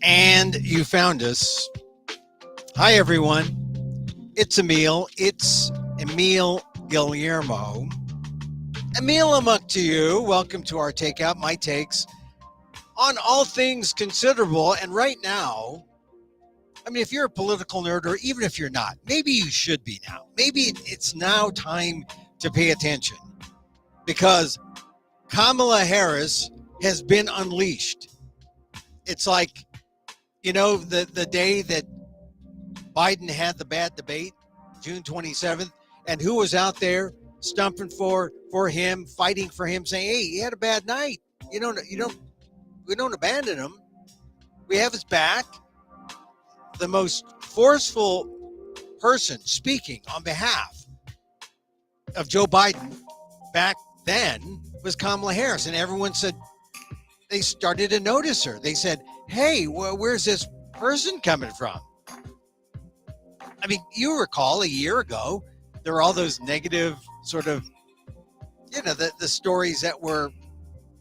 And you found us. Hi, everyone. It's Emil. It's Emil Guillermo. Emil, Amok to you. Welcome to our Takeout, my takes on all things considerable. And right now, I mean, if you're a political nerd, or even if you're not, maybe you should be now. Maybe it's now time to pay attention because Kamala Harris has been unleashed. It's like, you know, the day that Biden had the bad debate, June 27th, and who was out there stumping for him, fighting for him, saying, "Hey, he had a bad night. We don't abandon him. We have his back." The most forceful person speaking on behalf of Joe Biden back then was Kamala Harris, and everyone said they started to notice her. They said, "Hey, where's this person coming from?" I mean, you recall a year ago, there were all those negative sort of, the stories that were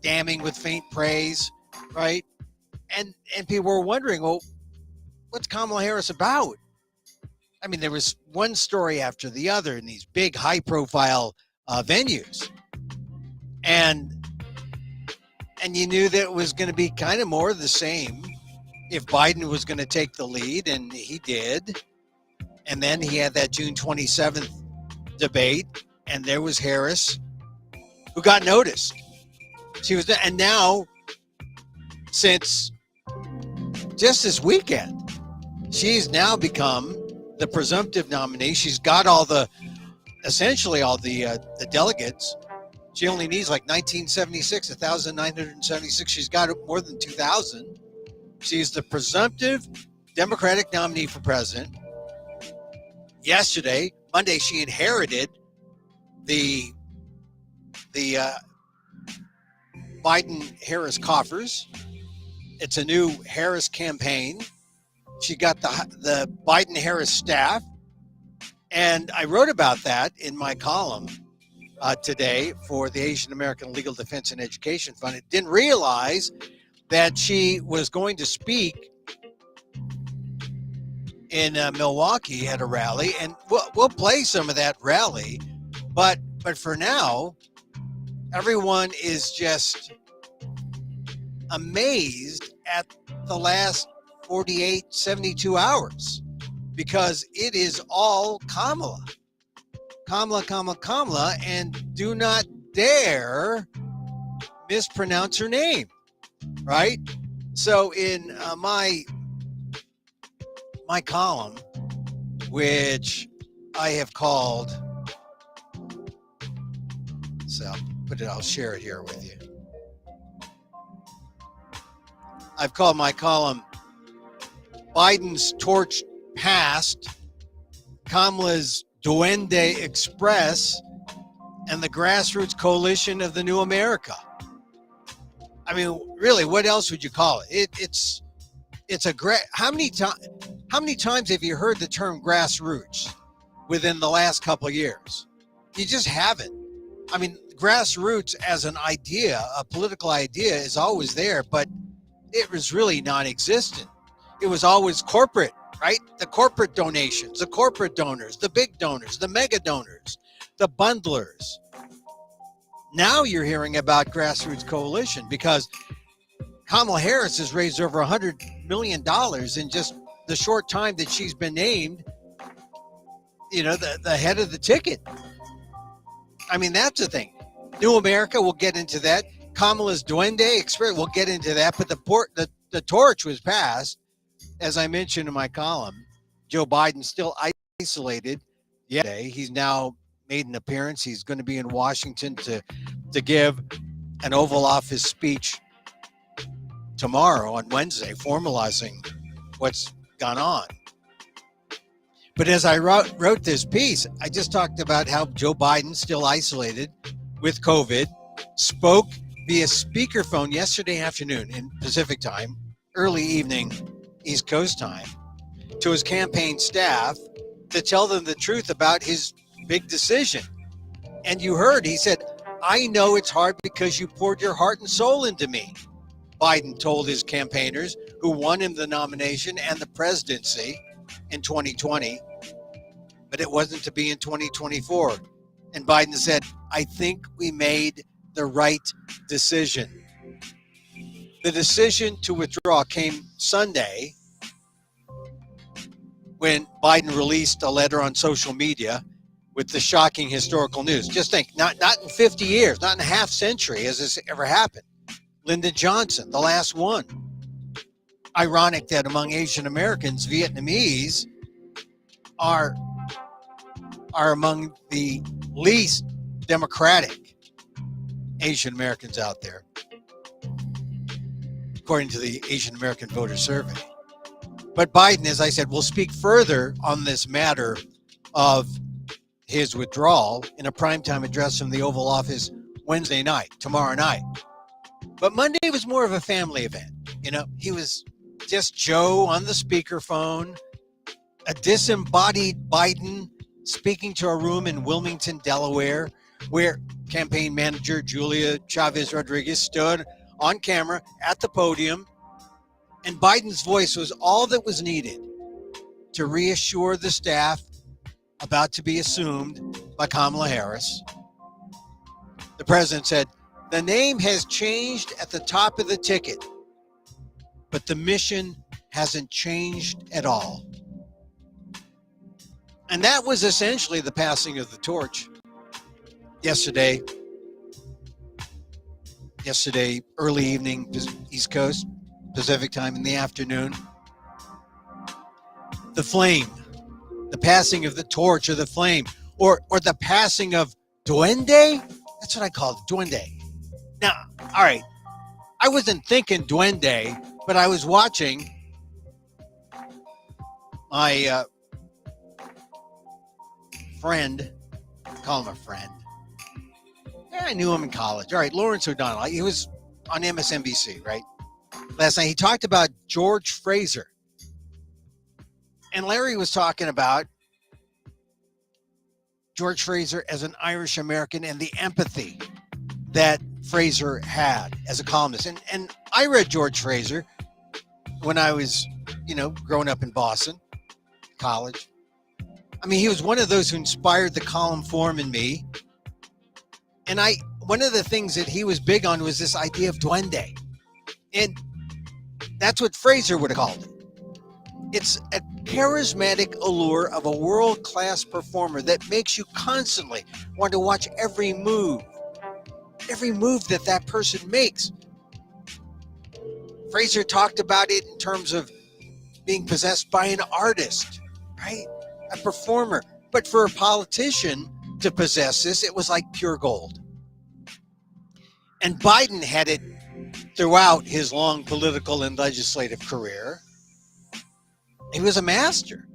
damning with faint praise, right? And people were wondering, well, what's Kamala Harris about? I mean, there was one story after the other in these big, high-profile venues, and you knew that it was going to be kind of more of the same if Biden was going to take the lead, and he did. And then he had that June 27th debate, and there was Harris, who got noticed. She was there, and now, since just this weekend, she's now become the presumptive nominee. She's got essentially all the delegates. She only needs like 1,976. She's got more than 2,000. She's the presumptive Democratic nominee for president. Yesterday, Monday, she inherited the Biden-Harris coffers. It's a new Harris campaign. She got the Biden-Harris staff, and I wrote about that in my column today for the Asian American Legal Defense and Education Fund. I didn't realize that she was going to speak in Milwaukee at a rally, and we'll play some of that rally. But for now, everyone is just amazed at the last 48, 72 hours because it is all Kamala, and do not dare mispronounce her name, right? So in my column, which I have called, so I'll share it here with you. I've called my column Biden's Torch Passed, Kamala's Duende Express, and the Grassroots Coalition of the New America. I mean, really, what else would you call it? It's a how many times have you heard the term grassroots within the last couple of years? You just haven't. I mean, grassroots as an idea, a political idea, is always there, but it was really non-existent. It was always corporate, right? The corporate donations, the corporate donors, the big donors, the mega donors, the bundlers. Now you're hearing about Grassroots Coalition because Kamala Harris has raised over $100 million in just the short time that she's been named, the head of the ticket. I mean, that's the thing. New America, we'll get into that. Kamala's Duende Express, we'll get into that. But the torch was passed, as I mentioned in my column. Joe Biden still isolated. Yesterday, he's now made an appearance. He's going to be in Washington to give an Oval Office speech tomorrow on Wednesday, formalizing what's gone on. But as I wrote this piece, I just talked about how Joe Biden, still isolated with COVID, spoke via speakerphone yesterday afternoon in Pacific time, early evening East Coast time, to his campaign staff to tell them the truth about his big decision. And you heard, he said, "I know it's hard because you poured your heart and soul into me," Biden told his campaigners, who who won him the nomination and the presidency in 2020, but it wasn't to be in 2024. And Biden said, I think we made the right decision. The decision to withdraw came Sunday when Biden released a letter on social media with the shocking historical news. Just think, not in 50 years, not in a half century has this ever happened. Lyndon Johnson, the last one. Ironic that among Asian Americans, Vietnamese are among the least democratic Asian Americans out there, according to the Asian American Voter Survey. But Biden, as I said, will speak further on this matter of his withdrawal in a primetime address from the Oval Office Wednesday night, tomorrow night. But Monday was more of a family event. You know, he was just Joe on the speakerphone, a disembodied Biden speaking to a room in Wilmington, Delaware, where campaign manager Julia Chavez Rodriguez stood on camera at the podium, and Biden's voice was all that was needed to reassure the staff about to be assumed by Kamala Harris. The president said, the name has changed at the top of the ticket, but the mission hasn't changed at all. And that was essentially the passing of the torch yesterday, early evening, East Coast, Pacific time in the afternoon. The flame, the passing of the torch or the flame, or the passing of duende. That's what I call it, duende. Now, all right, I wasn't thinking duende, but I was watching my friend, call him a friend. Yeah, I knew him in college. All right, Lawrence O'Donnell. He was on MSNBC, right? Last night, he talked about George Fraser. And Larry was talking about George Fraser as an Irish American and the empathy that Fraser had as a columnist. And I read George Fraser when I was, growing up in Boston, college. I mean, he was one of those who inspired the column form in me. And one of the things that he was big on was this idea of duende. And that's what Fraser would have called it. It's a charismatic allure of a world-class performer that makes you constantly want to watch every move that person makes. Fraser talked about it in terms of being possessed by an artist, right? A performer. But for a politician to possess this, it was like pure gold. And Biden had it throughout his long political and legislative career. He was a master.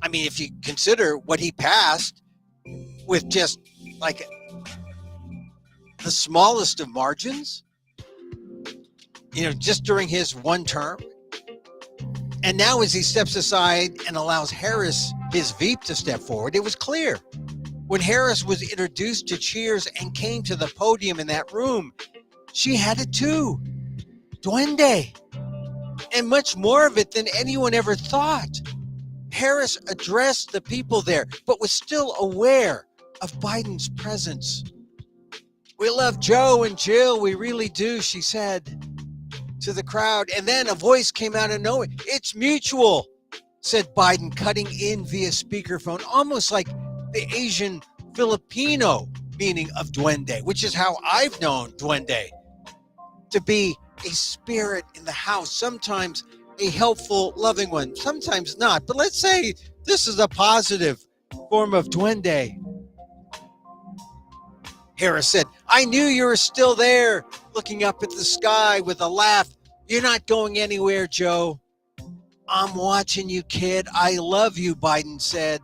I mean, if you consider what he passed with just like the smallest of margins, just during his one term. And now as he steps aside and allows Harris, his VP, to step forward, it was clear. When Harris was introduced to cheers and came to the podium in that room, she had it too. Duende. And much more of it than anyone ever thought. Harris addressed the people there, but was still aware of Biden's presence. We love Joe and Jill, we really do, she said to the crowd. And then a voice came out of nowhere. It's mutual, said Biden, cutting in via speakerphone, almost like the Asian Filipino meaning of duende, which is how I've known duende to be a spirit in the house, sometimes a helpful, loving one, sometimes not. But let's say this is a positive form of duende. Harris said, I knew you were still there, looking up at the sky with a laugh. You're not going anywhere, Joe. I'm watching you, kid. I love you, Biden said.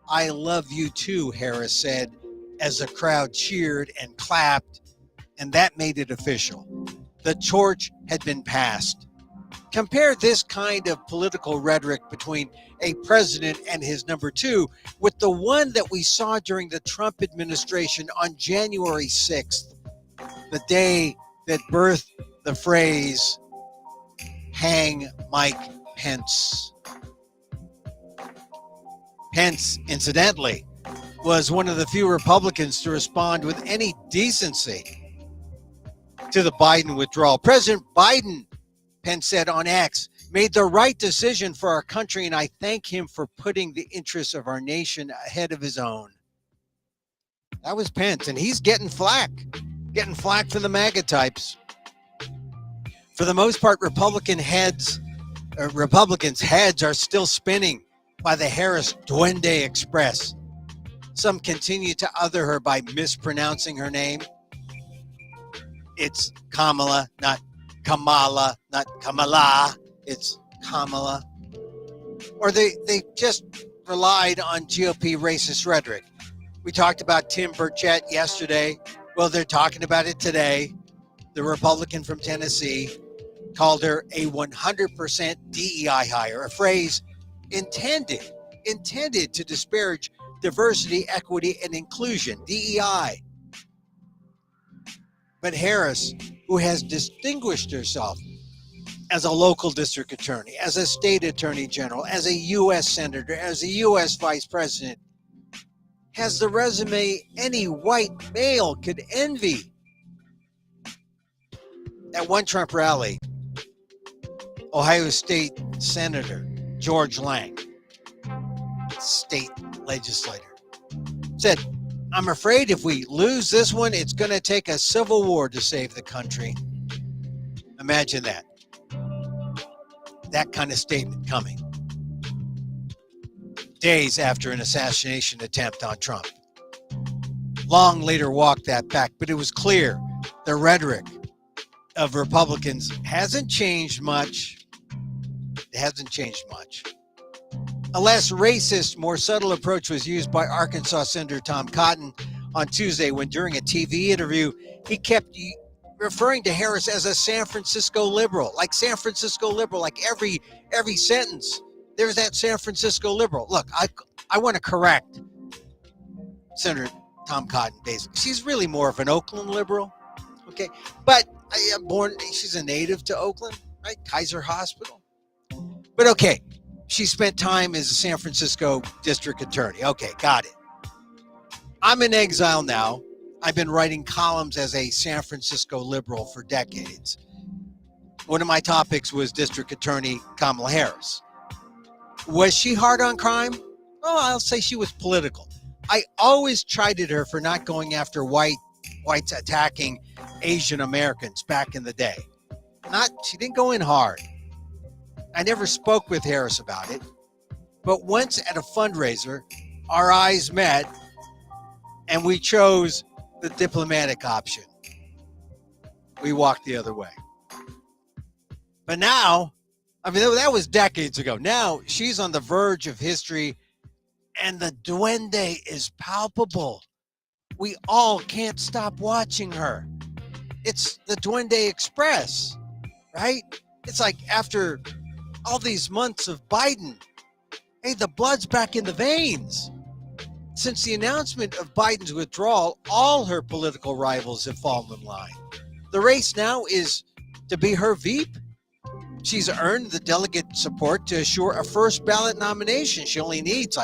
I love you too, Harris said, as the crowd cheered and clapped, and that made it official. The torch had been passed. Compare this kind of political rhetoric between a president and his number two with the one that we saw during the Trump administration on January 6th, the day that birthed the phrase, hang Mike Pence. Pence, incidentally, was one of the few Republicans to respond with any decency to the Biden withdrawal. President Biden, Pence said on X, made the right decision for our country, and I thank him for putting the interests of our nation ahead of his own. That was Pence, and he's getting flack for the MAGA types. For the most part, Republicans' heads are still spinning by the Harris Duende Express. Some continue to other her by mispronouncing her name. It's Kamala, not KAH-ma-lah, not KAH-ma-lah. It's Kamala. Or they just relied on GOP racist rhetoric. We talked about Tim Burchett yesterday. Well, they're talking about it today. The Republican from Tennessee called her a 100% DEI hire, a phrase intended to disparage diversity, equity, and inclusion, DEI. But Harris, who has distinguished herself as a local district attorney, as a state attorney general, as a U.S. senator, as a U.S. vice president, has the resume any white male could envy. At one Trump rally, Ohio State Senator George Lang, state legislator, said, I'm afraid if we lose this one, it's going to take a civil war to save the country. Imagine that. That kind of statement coming days after an assassination attempt on Trump. Long later walked that back, but it was clear the rhetoric of Republicans hasn't changed much. It hasn't changed much. A less racist, more subtle approach was used by Arkansas Senator Tom Cotton on Tuesday when, during a TV interview, he kept referring to Harris as a San Francisco liberal, like San Francisco liberal, like every sentence. There's that San Francisco liberal. Look, I want to correct Senator Tom Cotton, basically. She's really more of an Oakland liberal, okay? But she's a native to Oakland, right? Kaiser Hospital. But okay, she spent time as a San Francisco district attorney. Okay, got it. I'm in exile now. I've been writing columns as a San Francisco liberal for decades. One of my topics was District Attorney Kamala Harris. Was she hard on crime? Oh, I'll say she was political. I always chided her for not going after whites attacking Asian Americans back in the day. She didn't go in hard. I never spoke with Harris about it, but once at a fundraiser, our eyes met and we chose the diplomatic option. We walked the other way. But now, that was decades ago. Now she's on the verge of history and the duende is palpable. We all can't stop watching her. It's the Duende Express, right? It's like after all these months of Biden, hey, the blood's back in the veins. Since the announcement of Biden's withdrawal, all her political rivals have fallen in line. The race now is to be her Veep. She's earned the delegate support to assure a first ballot nomination. She only needs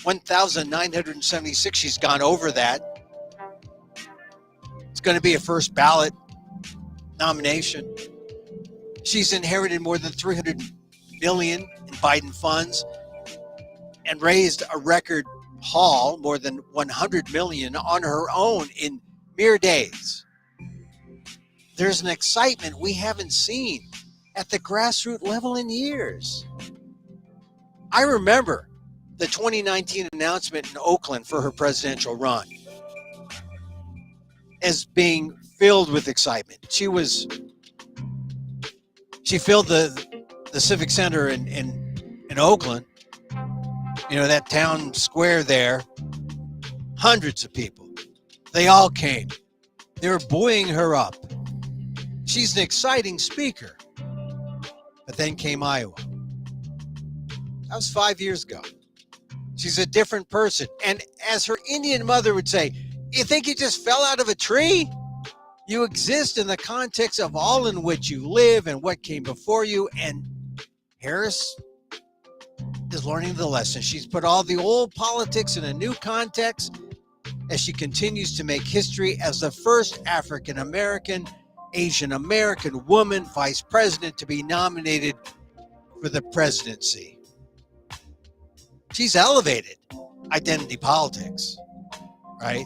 1,976. She's gone over that. It's going to be a first ballot nomination. She's inherited more than $300 million in Biden funds and raised a record haul, more than $100 million on her own in mere days. There's an excitement we haven't seen at the grassroots level in years. I remember the 2019 announcement in Oakland for her presidential run as being filled with excitement. She filled the Civic Center in Oakland, that town square there, hundreds of people. They all came. They were buoying her up. She's an exciting speaker. But then came Iowa. That was 5 years ago. She's a different person. And as her Indian mother would say, you think you just fell out of a tree? You exist in the context of all in which you live and what came before you. And Harris is learning the lesson. She's put all the old politics in a new context as she continues to make history as the first African American, Asian American woman vice president to be nominated for the presidency. She's elevated identity politics, right?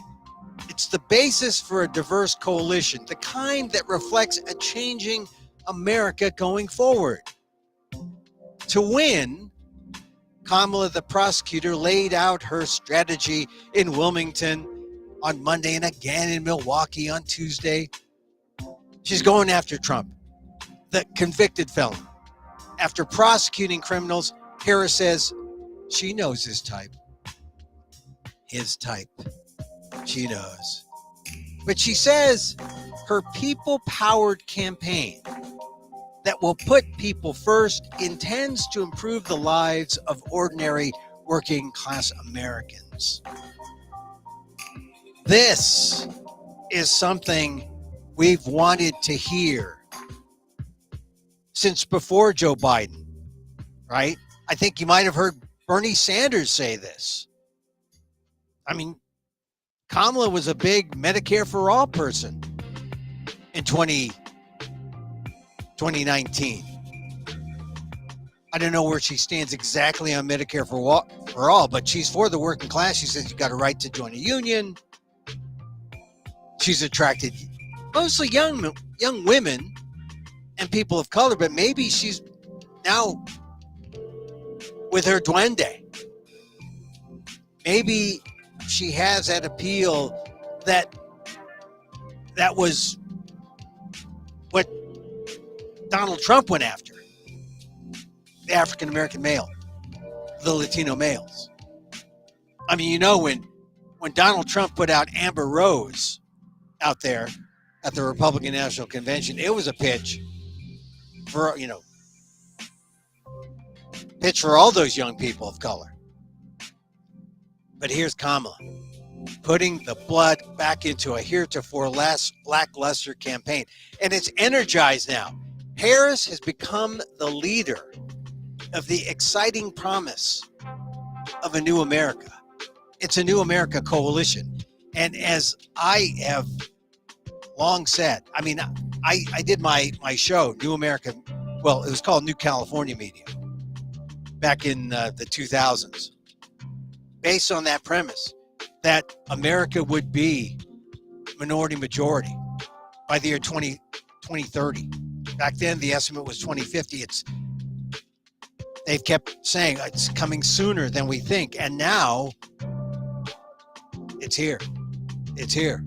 It's the basis for a diverse coalition, the kind that reflects a changing America going forward. To win, Kamala, the prosecutor, laid out her strategy in Wilmington on Monday and again in Milwaukee on Tuesday. She's going after Trump, the convicted felon. After prosecuting criminals, Harris says she knows his type. His type. She knows. But she says her people-powered campaign that will put people first intends to improve the lives of ordinary working-class Americans. This is something we've wanted to hear since before Joe Biden, right? I think you might have heard Bernie Sanders say this. I mean, Kamala was a big Medicare for All person in 2019. I don't know where she stands exactly on Medicare for all, but she's for the working class. She says you got a right to join a union. She's attracted mostly young women and people of color, but maybe she's now with her duende. Maybe she has that appeal that was what Donald Trump went after. The African-American male, the Latino males. I mean, you know, when Donald Trump put out Amber Rose out there at the Republican National Convention, it was a pitch for, pitch for all those young people of color. But here's Kamala, putting the blood back into a heretofore lackluster campaign. And it's energized now. Harris has become the leader of the exciting promise of a new America. It's a new America coalition. And as I have long said, I mean, I did my show, New America, well, it was called New California Media, back in the 2000s, based on that premise that America would be minority majority by the year 2030. Back then, the estimate was 2050. They've kept saying it's coming sooner than we think. And now it's here. It's here.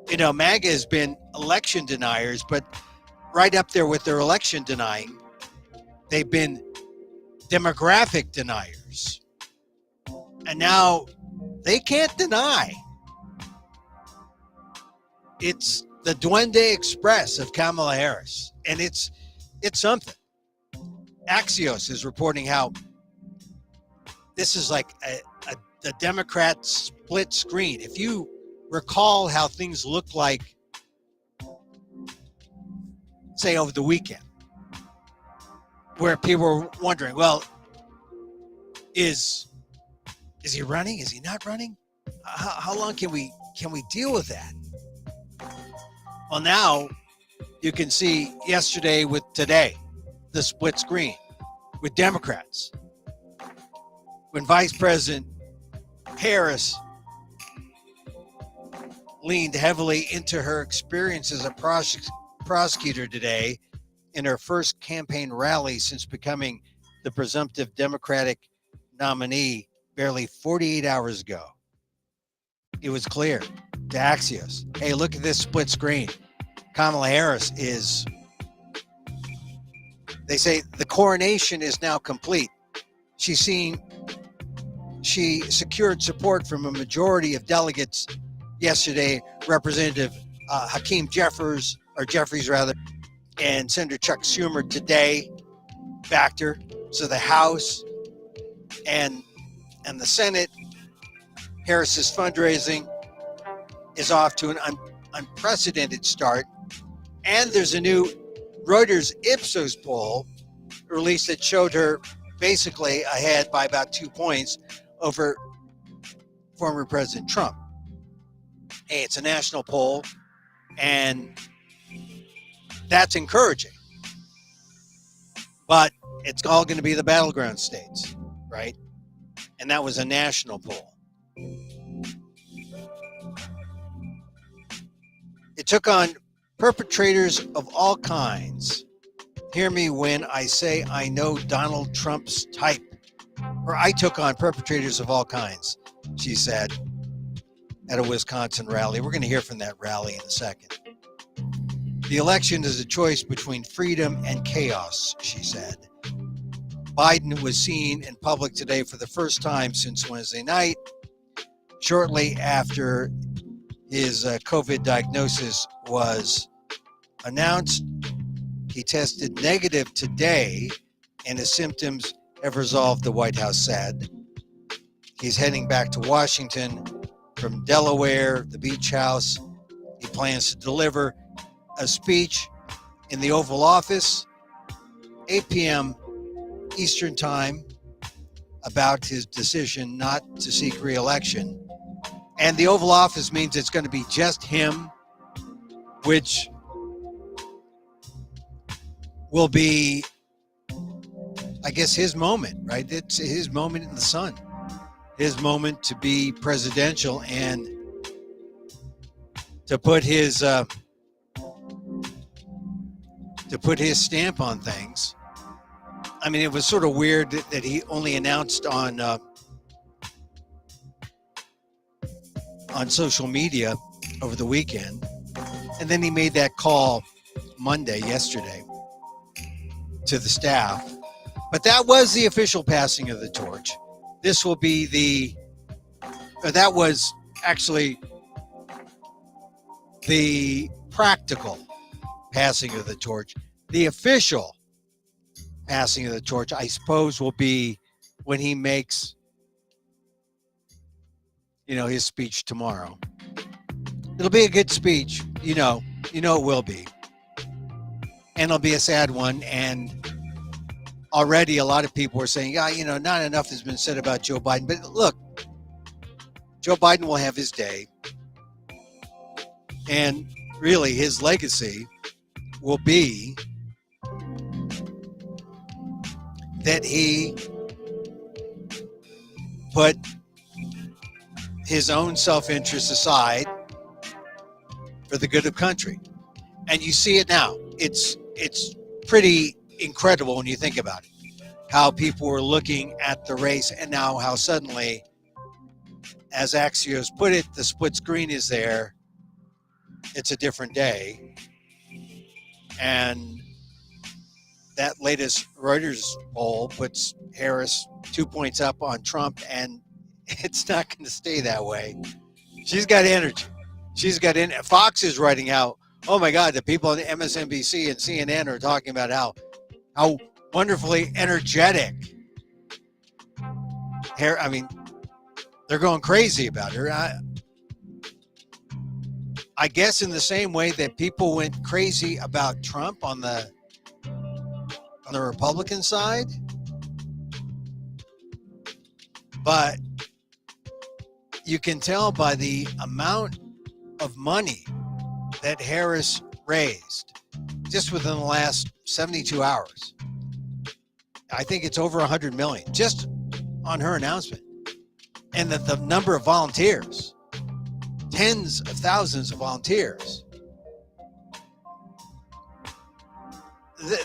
MAGA has been election deniers, but right up there with their election denying, they've been demographic deniers. And now they can't deny. It's the Duende Express of Kamala Harris. And it's something. Axios is reporting how this is like a Democrat split screen. If you recall how things looked like, say, over the weekend, where people were wondering, well, is he running? Is he not running? How long can we deal with that? Well, now you can see yesterday with today, the split screen with Democrats. When Vice President Harris leaned heavily into her experience as a prosecutor today in her first campaign rally since becoming the presumptive Democratic nominee barely 48 hours ago. It was clear to Axios, hey, look at this split screen. Kamala Harris is, they say the coronation is now complete. She secured support from a majority of delegates yesterday. Representative Hakeem Jeffries, and Senator Chuck Schumer today backed her. So the House and the Senate, Harris's fundraising is off to an unprecedented start. And there's a new Reuters Ipsos poll released that showed her basically ahead by about 2 points over former President Trump. Hey, it's a national poll, and that's encouraging. But it's all going to be the battleground states, right? And that was a national poll. It took on perpetrators of all kinds. Hear me when I say I know Donald Trump's type. Or I took on perpetrators of all kinds, she said at a Wisconsin rally. We're going to hear from that rally in a second. The election is a choice between freedom and chaos, she said. Biden was seen in public today for the first time since Wednesday night, shortly after his COVID diagnosis was announced. He tested negative today, and his symptoms have resolved, the White House said. He's heading back to Washington from Delaware, the beach house. He plans to deliver a speech in the Oval Office, 8 p.m. Eastern Time, about his decision not to seek re-election. And the Oval Office means it's going to be just him, which will be, I guess, his moment, right? It's his moment in the sun, his moment to be presidential and to put his stamp on things. I mean, it was sort of weird that he only announced on social media over the weekend, and then he made that call yesterday, to the staff. But that was the official passing of the torch. This will be that was actually the practical passing of the torch. The official passing of the torch, I suppose, will be when he makes, his speech tomorrow. It'll be a good speech, it will be. And it'll be a sad one. And already a lot of people are saying, not enough has been said about Joe Biden. But look, Joe Biden will have his day. And really, his legacy will be that he put his own self-interest aside for the good of country. And you see it now. It's pretty incredible when you think about it, how people were looking at the race, and now how suddenly, as Axios put it, the split screen is there. It's a different day. And that latest Reuters poll puts Harris 2 points up on Trump, and it's not going to stay that way. She's got energy. Fox is writing out, oh my God, the people on MSNBC and CNN are talking about how wonderfully energetic they're going crazy about her. I guess in the same way that people went crazy about Trump on the Republican side. But you can tell by the amount of money that Harris raised just within the last 72 hours. I think it's over 100 million just on her announcement. And that the number of volunteers, tens of thousands of volunteers.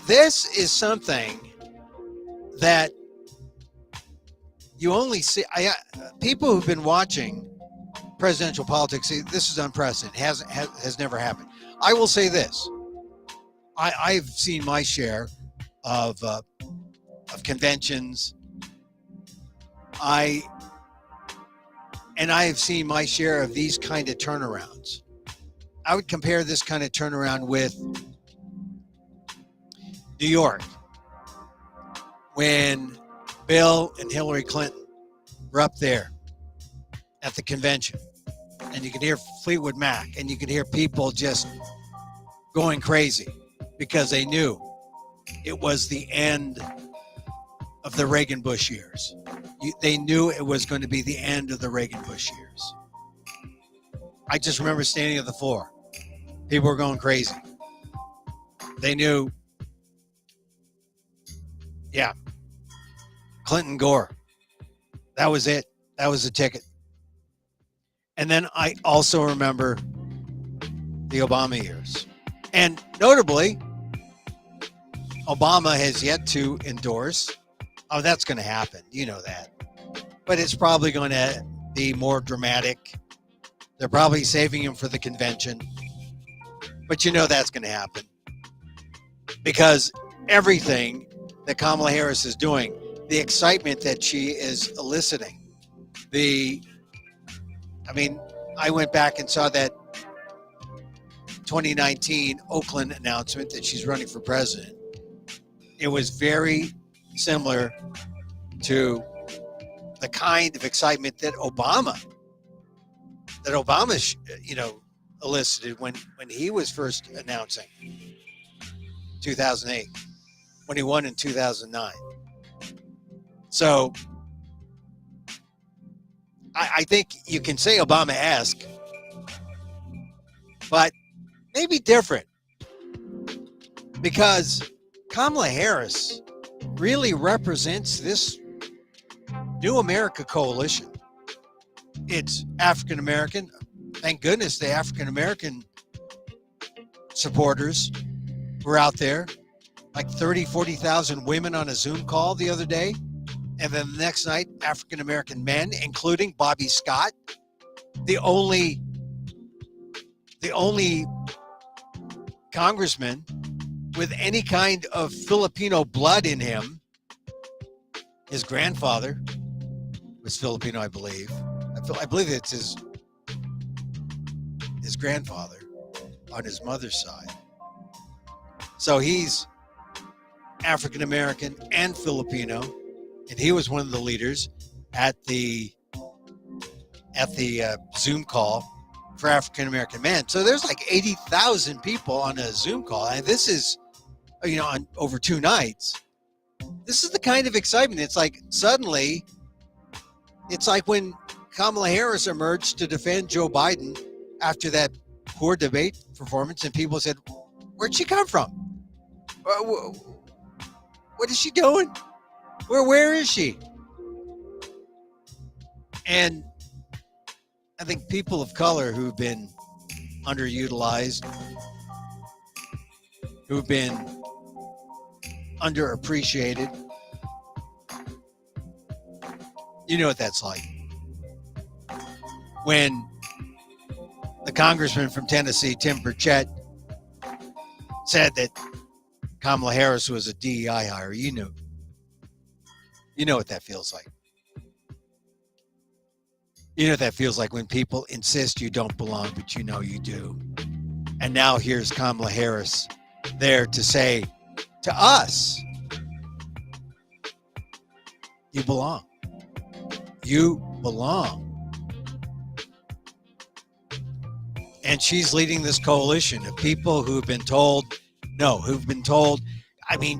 This is something that you only see. People who've been watching presidential politics say this is unprecedented. Has never happened. I will say this: I've seen my share of conventions. I have seen my share of these kind of turnarounds. I would compare this kind of turnaround with New York, when Bill and Hillary Clinton were up there at the convention, and you could hear Fleetwood Mac, and you could hear people just going crazy because they knew it was the end of the Reagan-Bush years. They knew it was going to be the end of the Reagan-Bush years. I just remember standing at the floor. People were going crazy. They knew, yeah, Clinton Gore. That was it. That was the ticket. And then I also remember the Obama years. And notably, Obama has yet to endorse. Oh, that's going to happen. You know that. But it's probably going to be more dramatic. They're probably saving him for the convention. But you know that's going to happen. Because everything that Kamala Harris is doing, the excitement that she is eliciting, I went back and saw that 2019 Oakland announcement that she's running for president. It was very similar to the kind of excitement that Obama elicited when he was first announcing 2008, when he won in 2009. So I think you can say Obama-esque, but maybe different, because Kamala Harris really represents this New America coalition. It's African American. Thank goodness the African American supporters were out there, like 40,000 women on a Zoom call the other day. And then the next night, African American men, including Bobby Scott, the only congressman with any kind of Filipino blood in him. His grandfather was Filipino, I believe. I believe it's his grandfather on his mother's side. So he's African American and Filipino, and he was one of the leaders at the Zoom call for African American men. So there's like 80,000 people on a Zoom call, and this is, on over 2 nights. This is the kind of excitement. It's like suddenly, it's like when Kamala Harris emerged to defend Joe Biden after that poor debate performance, and people said, "Where'd she come from? What is she doing? Where is she?" And I think people of color who've been underutilized, who've been underappreciated, you know what that's like. When the congressman from Tennessee, Tim Burchett, said that Kamala Harris was a DEI hire, you know what that feels like. You know what that feels like when people insist you don't belong, but you know you do. And now here's Kamala Harris there to say to us, you belong. You belong. And she's leading this coalition of people who've been told,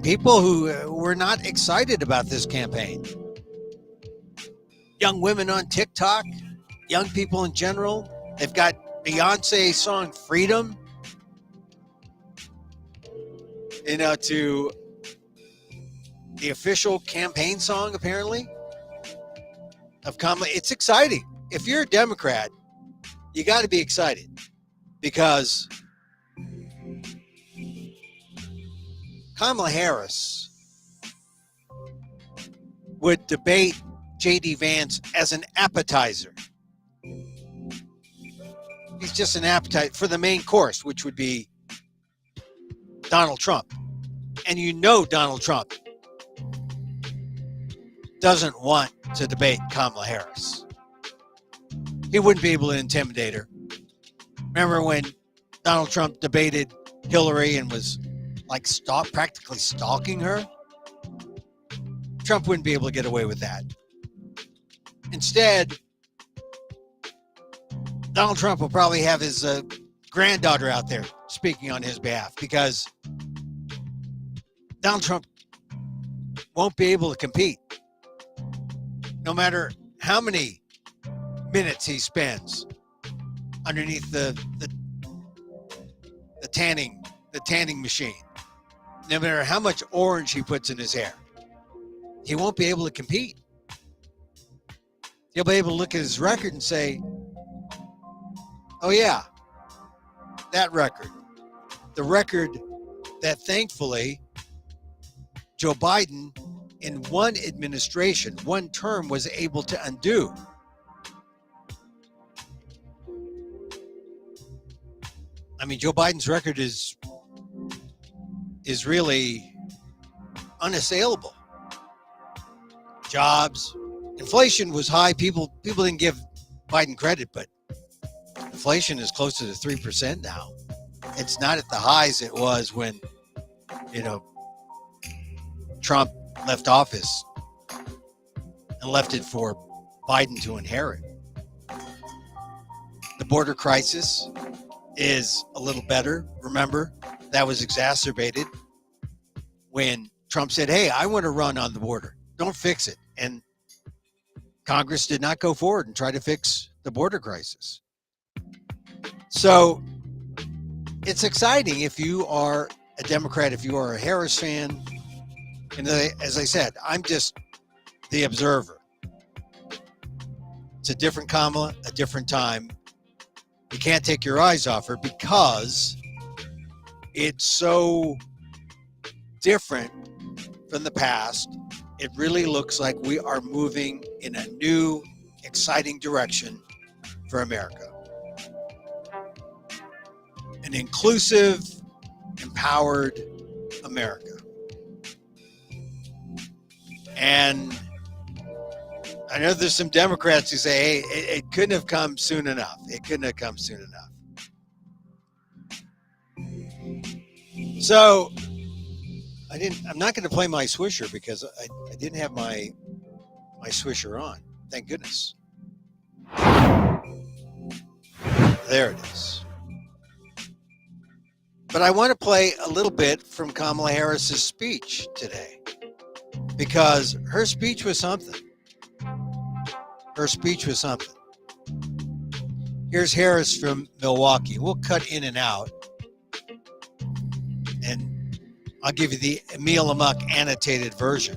people who were not excited about this campaign. Young women on TikTok, young people in general. They've got Beyonce's song Freedom, to the official campaign song, apparently, of Kamala. It's exciting. If you're a Democrat, you got to be excited, because Kamala Harris would debate J.D. Vance as an appetizer. He's just an appetite for the main course, which would be Donald Trump. And Donald Trump doesn't want to debate Kamala Harris. He wouldn't be able to intimidate her. Remember when Donald Trump debated Hillary and was like practically stalking her? Trump wouldn't be able to get away with that. Instead, Donald Trump will probably have his granddaughter out there speaking on his behalf, because Donald Trump won't be able to compete no matter how many minutes he spends underneath the tanning machine. No matter how much orange he puts in his hair, he won't be able to compete. He'll be able to look at his record and say, oh yeah, that record. The record that thankfully Joe Biden in one administration, one term, was able to undo. I mean, Joe Biden's record is really unassailable. Jobs, inflation was high. People didn't give Biden credit, but inflation is closer to 3% now. It's not at the highs it was when, Trump left office and left it for Biden to inherit. The border crisis is a little better. Remember, that was exacerbated when Trump said, hey, I want to run on the border. Don't fix it. And Congress did not go forward and try to fix the border crisis. So it's exciting if you are a Democrat, if you are a Harris fan. And as I said, I'm just the observer. It's a different Kamala, a different time. You can't take your eyes off her because it's so different from the past. It really looks like we are moving in a new, exciting direction for America. An inclusive, empowered America. And I know there's some Democrats who say, hey, it couldn't have come soon enough. It couldn't have come soon enough. So I'm not going to play my swisher because I didn't have my swisher on. Thank goodness. There it is. But I want to play a little bit from Kamala Harris's speech today, because her speech was something. Her speech was something. Here's Harris from Milwaukee. We'll cut in and out, and I'll give you the Emil Amok annotated version.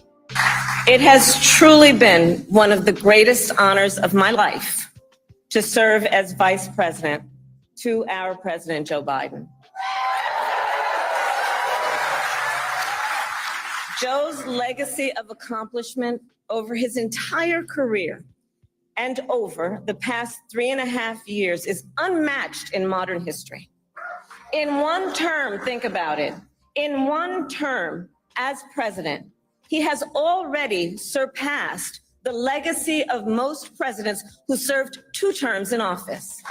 It has truly been one of the greatest honors of my life to serve as vice president to our President Joe Biden. Joe's legacy of accomplishment over his entire career and over the past 3.5 years is unmatched in modern history. In one term, think about it, in one term as president, he has already surpassed the legacy of most presidents who served 2 terms in office.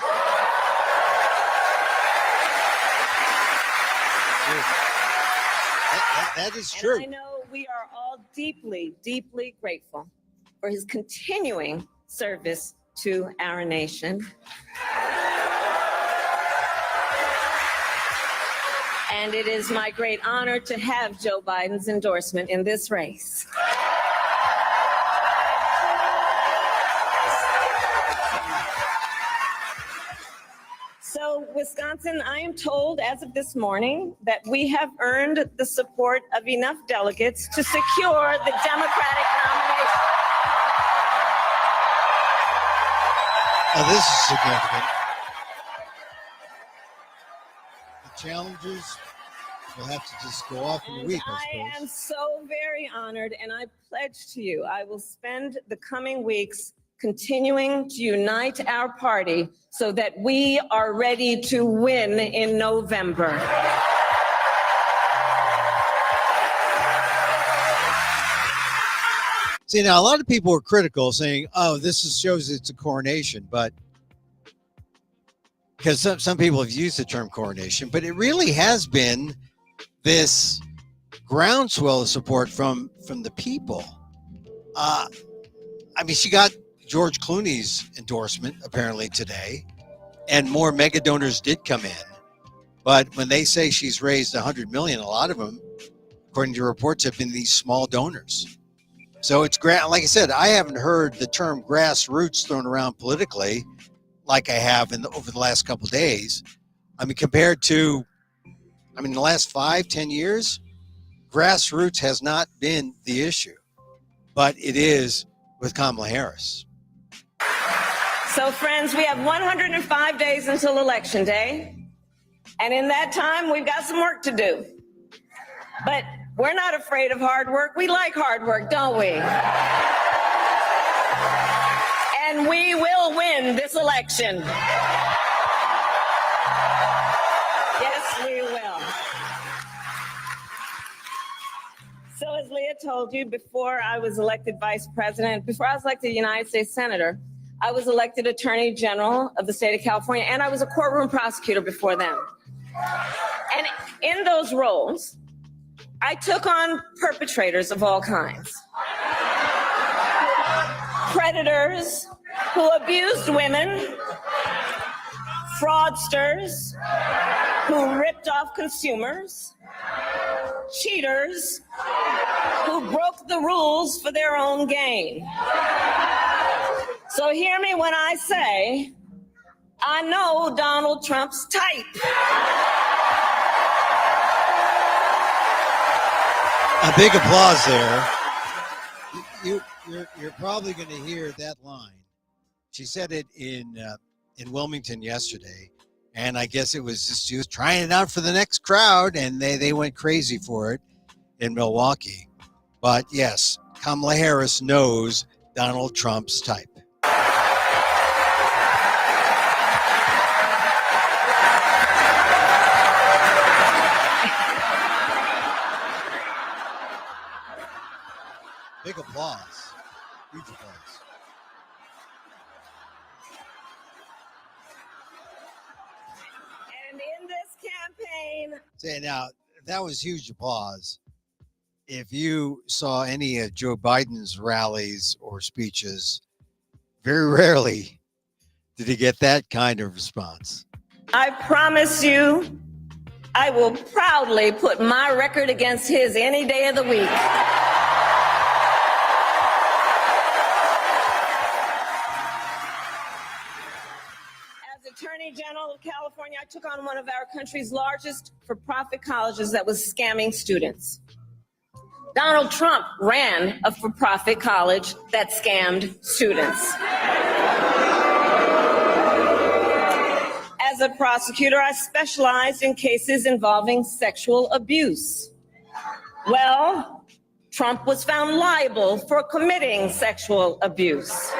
That is true. And I know we are all deeply, deeply grateful for his continuing service to our nation. And it is my great honor to have Joe Biden's endorsement in this race. So, Wisconsin, I am told as of this morning that we have earned the support of enough delegates to secure the Democratic nomination. Now, this is significant. The challengers will have to just go off in a week, I suppose. I am so very honored, and I pledge to you I will spend the coming weeks continuing to unite our party so that we are ready to win in November. See, now a lot of people were critical, saying, oh, this shows it's a coronation, but because some people have used the term coronation, but it really has been this groundswell of support from the people. I mean, she got George Clooney's endorsement apparently today. and more mega donors did come in. But when they say she's raised 100 million, a lot of them, according to reports, have been these small donors. So it's like I said, I haven't heard the term grassroots thrown around politically like I have over the last couple of days. I mean, compared to, the last 5-10 years, grassroots has not been the issue, but it is with Kamala Harris. So friends, we have 105 days until Election Day. And in that time, we've got some work to do. But we're not afraid of hard work. We like hard work, don't we? And we will win this election. Yes, we will. So as Leah told you, before I was elected vice president, before I was elected United States Senator, I was elected Attorney General of the state of California, and I was a courtroom prosecutor before them. And in those roles, I took on perpetrators of all kinds. Predators who abused women, fraudsters who ripped off consumers, cheaters who broke the rules for their own gain. So hear me when I say, I know Donald Trump's type. A big applause there. You're probably going to hear that line. She said it in Wilmington yesterday, and I guess it was just she was trying it out for the next crowd, and they went crazy for it in Milwaukee. But yes, Kamala Harris knows Donald Trump's type. Big applause. Huge applause. And in this campaign... Say now, that was huge applause. If you saw any of Joe Biden's rallies or speeches, very rarely did he get that kind of response. I promise you, I will proudly put my record against his any day of the week. Attorney General of California, I took on one of our country's largest for-profit colleges that was scamming students. Donald Trump ran a for-profit college that scammed students. As a prosecutor, I specialized in cases involving sexual abuse. Well, Trump was found liable for committing sexual abuse.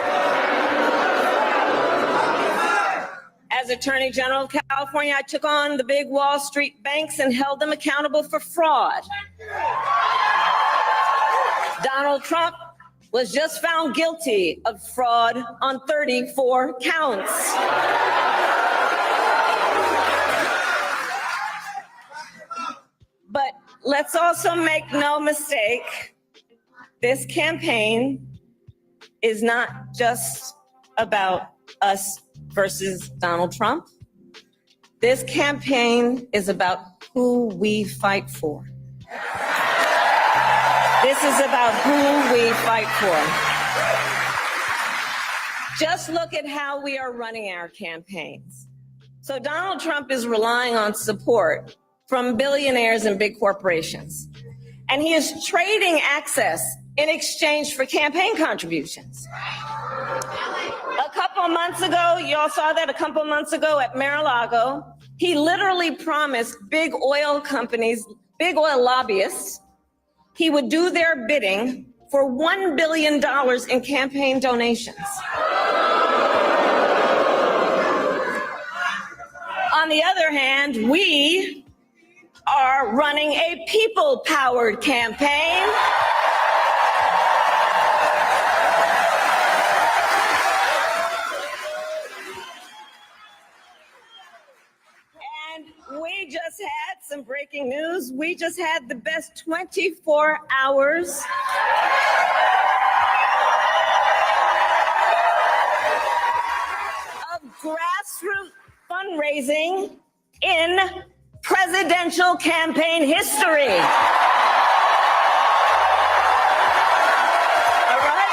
As Attorney General of California, I took on the big Wall Street banks and held them accountable for fraud. Donald Trump was just found guilty of fraud on 34 counts. But let's also make no mistake, this campaign is not just about us versus Donald Trump. This campaign is about who we fight for. This is about who we fight for. Just look at how we are running our campaigns. So Donald Trump is relying on support from billionaires and big corporations. And he is trading access in exchange for campaign contributions. A couple of months ago, y'all saw that a couple of months ago at Mar-a-Lago, he literally promised big oil companies, big oil lobbyists, he would do their bidding for $1 billion in campaign donations. On the other hand, we are running a people-powered campaign. And we just had some breaking news. We just had the best 24 hours of grassroots fundraising in presidential campaign history. All right?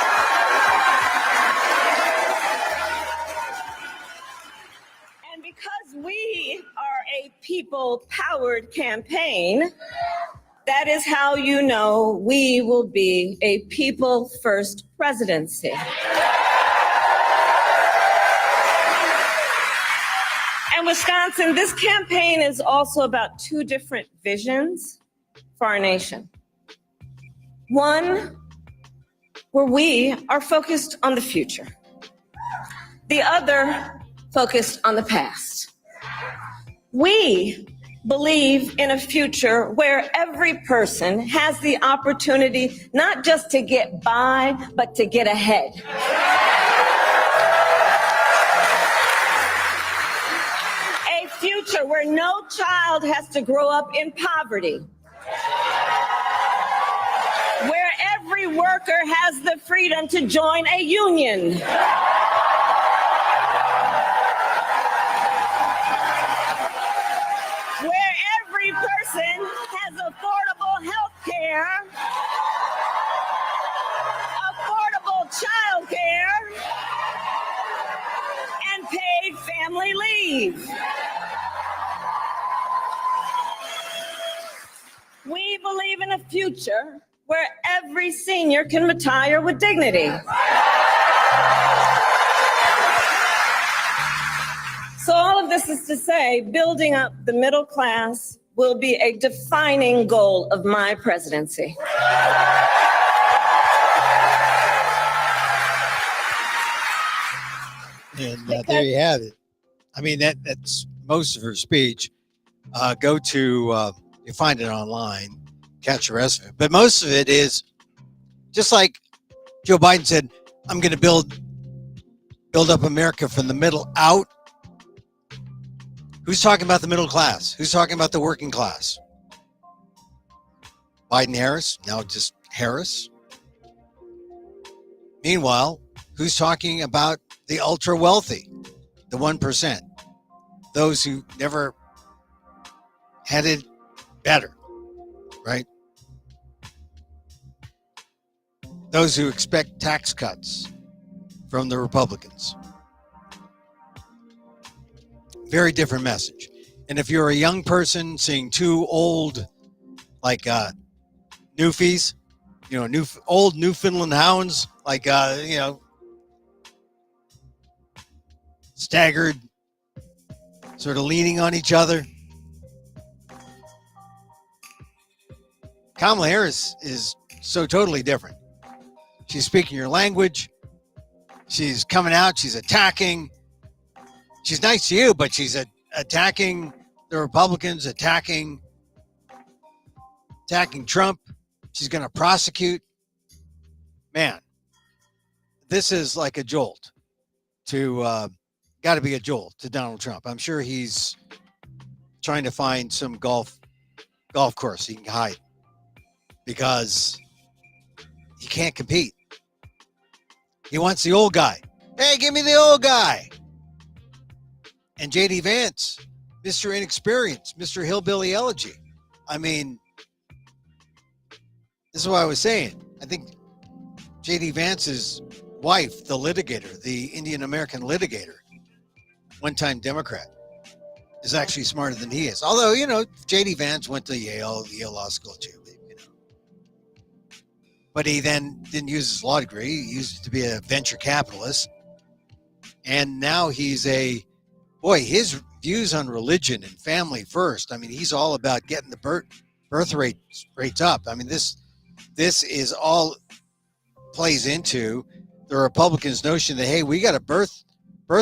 And because we are a people-powered campaign, that is how you know we will be a people-first presidency. And Wisconsin, this campaign is also about two different visions for our nation. One, where we are focused on the future. The other, focused on the past. We believe in a future where every person has the opportunity not just to get by, but to get ahead. A future where no child has to grow up in poverty. Where every worker has the freedom to join a union. Person has affordable health care, affordable child care, and paid family leave. We believe in a future where every senior can retire with dignity. So all of this is to say, building up the middle class will be a defining goal of my presidency. And there you have it. I mean, that's most of her speech. Go to, you find it online, catch the rest of it. But most of it is just like Joe Biden said, I'm going to build up America from the middle out. Who's talking about the middle class? Who's talking about the working class? Biden, Harris, now just Harris. Meanwhile, who's talking about the ultra wealthy, the 1%, those who never had it better, right? Those who expect tax cuts from the Republicans. Very different message. And if you're a young person seeing two old, like Newfies, old Newfoundland hounds, like, staggered, sort of leaning on each other. Kamala Harris is so totally different. She's speaking your language. She's coming out. She's attacking. She's nice to you, but she's attacking the Republicans, attacking Trump. She's going to prosecute. Man, this is like a jolt to, got to be a jolt to Donald Trump. I'm sure he's trying to find some golf course he can hide because he can't compete. He wants the old guy. Hey, give me the old guy. And J.D. Vance, Mr. Inexperience, Mr. Hillbilly Elegy. I mean, this is what I was saying. I think J.D. Vance's wife, the litigator, the Indian American litigator, one-time Democrat, is actually smarter than he is. Although, J.D. Vance went to Yale Law School too. But he then didn't use his law degree. He used it to be a venture capitalist. And now he's his views on religion and family first. I mean, he's all about getting the birth rates up. I mean, this is all plays into the Republicans' notion that, hey, we got a birth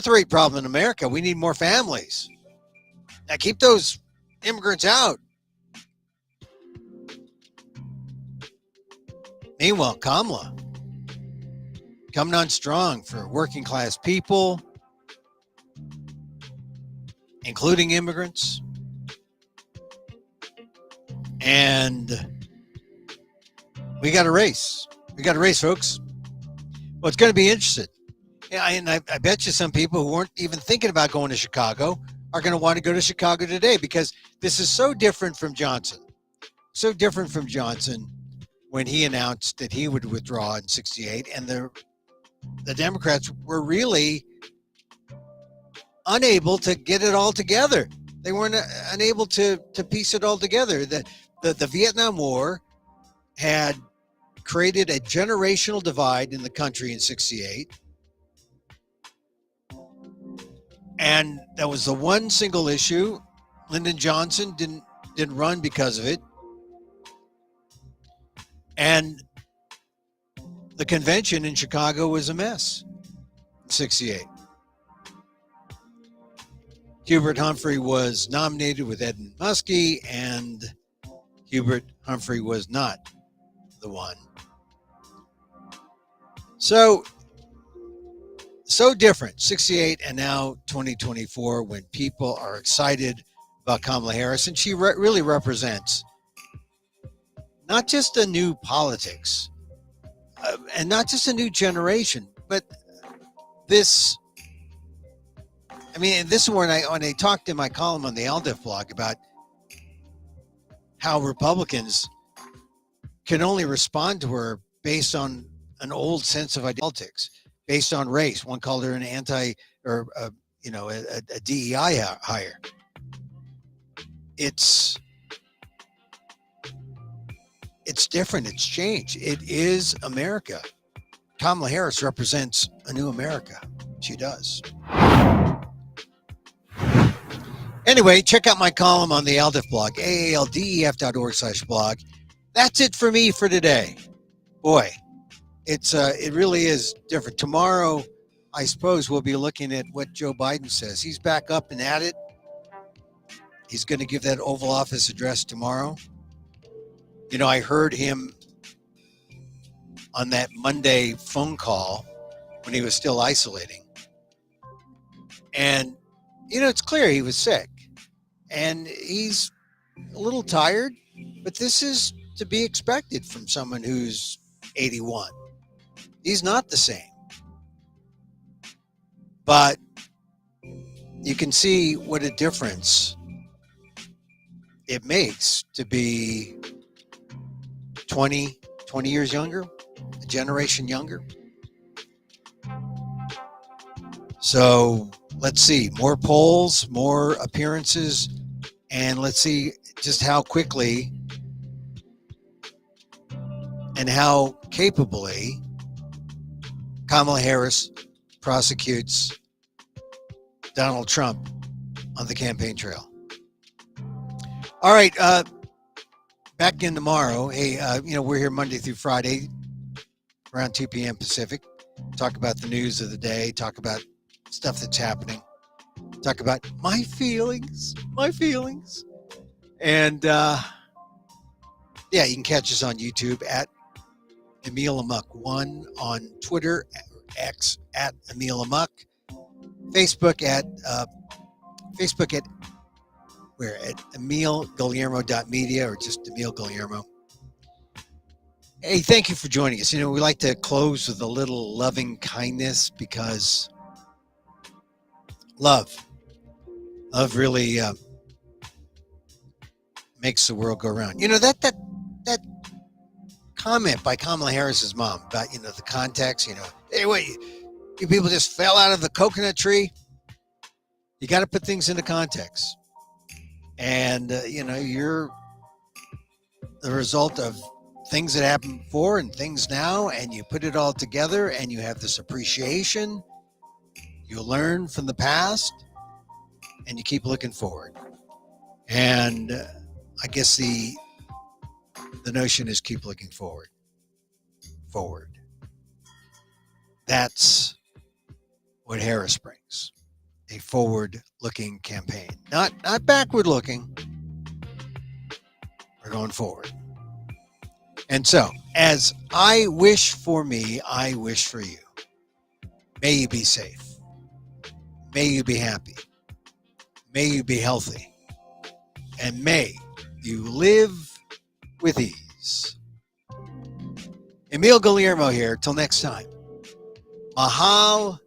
rate problem in America. We need more families. Now keep those immigrants out. Meanwhile, Kamala coming on strong for working class people, including immigrants. And we got a race. We got a race, folks. Well, it's going to be interesting. Yeah, and I bet you some people who weren't even thinking about going to Chicago are going to want to go to Chicago today, because this is so different from Johnson. So different from Johnson when he announced that he would withdraw in 68, and the Democrats were really unable to get it all together. They weren't unable to piece it all together. The Vietnam War had created a generational divide in the country in 68. And that was the one single issue. Lyndon Johnson didn't run because of it. And the convention in Chicago was a mess in 68. Hubert Humphrey was nominated with Edmund Muskie, and Hubert Humphrey was not the one. So different, 68 and now 2024, when people are excited about Kamala Harris. And she really represents not just a new politics and not just a new generation, but this. I mean, this is when I talked in my column on the LDIF blog about how Republicans can only respond to her based on an old sense of politics, based on race. One called her an a DEI hire. It's different. It's changed. It is America. Kamala Harris represents a new America. She does. Anyway, check out my column on the ALDEF blog, aaldef.org/blog. That's it for me for today. Boy, it really is different. Tomorrow, I suppose we'll be looking at what Joe Biden says. He's back up and at it. He's going to give that Oval Office address tomorrow. You know, I heard him on that Monday phone call when he was still isolating. And, you know, it's clear he was sick. And he's a little tired, but this is to be expected from someone who's 81. He's not the same. But you can see what a difference it makes to be 20 years younger, a generation younger. So let's see, more polls, more appearances, and let's see just how quickly and how capably Kamala Harris prosecutes Donald Trump on the campaign trail. All right, back in tomorrow. Hey, we're here Monday through Friday around 2 p.m. Pacific. Talk about the news of the day, talk about stuff that's happening, talk about my feelings. And you can catch us on YouTube at Emil Amok 1, on Twitter X at Emil Amok, Facebook at where at emilguillermo.media, or just Emil Guillermo. Hey, thank you for joining us. You know, we like to close with a little loving kindness, because love really makes the world go around. You know, that comment by Kamala Harris's mom about, the context, hey, wait, you people just fell out of the coconut tree. You got to put things into context. And, you're the result of things that happened before and things now, and you put it all together and you have this appreciation. You learn from the past and you keep looking forward. And I guess the notion is keep looking forward. That's what Harris brings. A forward-looking campaign. Not backward-looking. We're going forward. And so, as I wish for me, I wish for you. May you be safe. May you be happy. May you be healthy. And may you live with ease. Emil Guillermo here. Till next time. Mahal